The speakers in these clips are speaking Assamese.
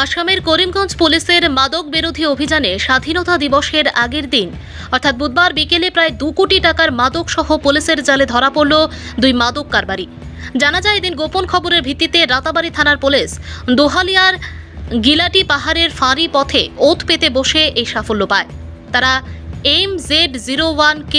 আসামের করিমগঞ্জ পুলিশের মাদক বিরোধী অভিযানে স্বাধীনতা দিবসের আগের দিন অর্থাৎ বুধবার বিকেলে প্রায় 2 কোটি টাকার মাদক সহ পুলিশের জালে ধরা পড়ল 2 মাদক কারবারি। জানা যায় এদিন গোপন খবরের ভিত্তিতে রাতাবাড়ি থানার পুলিশ দোহালিয়ার গিলাটি পাহাড়ের ফাঁড়ি পথে ওত পেতে বসে এই সাফল্য পায়। তারা MZ01K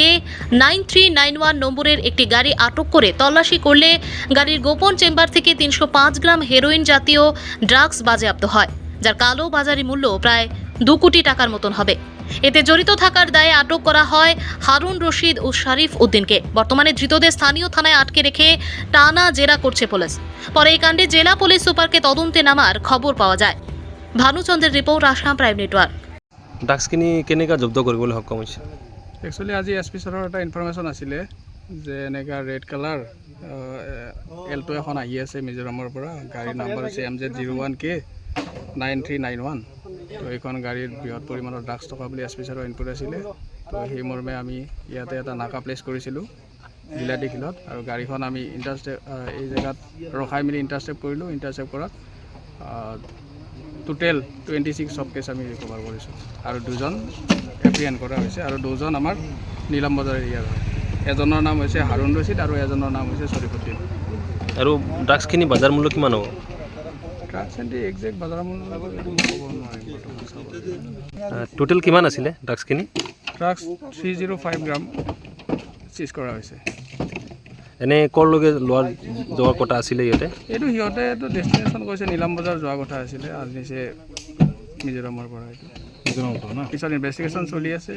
9391 নম্বরের একটি গাড়ি আটক করে তল্লাশি করলে গাড়ির গোপন চেম্বার থেকে 305 গ্রাম হেরোইন জাতীয় ড্রাগস বাজেয়াপ্ত হয়, যার কালো বাজারি মূল্য প্রায় 2 কোটি টাকার মতন হবে। এতে জড়িত থাকার দায়ে আটক করা হয় হারুন রশিদ ও শরীফ উদ্দিনকে। বর্তমানে ধৃতদের স্থানীয় থানায় আটকে রেখে টানা জেরা করছে পুলিশ। পরে এই কাণ্ডে জেলা পুলিশ সুপারকে তদন্তে নামার খবর পাওয়া যায়। ভানুচন্দ্রের রিপোর্ট, আসাম প্রাইম নেটওয়ার্ক। ড্ৰাগছখিনি কেনেকৈ জব্দ কৰিবলৈ সক্ষম হৈছে? একচুৱেলি আজি SP ছাৰৰ এটা ইনফৰমেশ্যন আছিলে যে এনেকুৱা ৰেড কালাৰ এল্টো এখন আহি আছে মিজোৰামৰ পৰা। গাড়ীৰ নাম্বাৰ হৈছে MZ01K 9391। তো এইখন গাড়ীত বৃহৎ পৰিমাণৰ ড্ৰাগছ থকা বুলি SP ছাৰৰ ইনপুট আছিলে। তো সেই মৰ্মে আমি ইয়াতে এটা নাকা প্লেচ কৰিছিলোঁ জিলাডি হিলত, আৰু গাড়ীখন আমি এই জেগাত ৰখাই মেলি ইণ্টাৰচেপ্ট কৰিলোঁ। ইণ্টাৰচেপ্ট কৰাত টোটেল 26 সব কেছ আমি ৰিকভাৰ কৰিছোঁ, আৰু 2জন এপ্ৰিহেণ্ড কৰা হৈছে, আৰু 2জন আমাৰ নীলাম বজাৰ এৰিয়াৰ হয়। এজনৰ নাম হৈছে হাৰুণ ৰছিদ আৰু এজনৰ নাম হৈছে শৰীফ উদ্দিন। আৰু ড্ৰাগছখিনি বজাৰ মূল্য কিমান হ'ব? ড্ৰাগছ এণ্ড একজেক্ট বজাৰ মূল্য ক'ব নোৱাৰিম। টোটেল কিমান আছিলে ড্ৰাগছখিনি? ড্ৰাগছ 305 গ্ৰাম চিজ কৰা হৈছে। এনে ক'লৈকে যোৱাৰ কথা আছিলে সিহঁতে? এইটো সিহঁতেতো ডেষ্টিনেশ্যন কৈছে নীলাম বজাৰ যোৱা কথা আছিলে, আনিছে মিজোৰামৰ পৰা। এইটো পিছত ইনভেষ্টিগেশ্যন চলি আছে।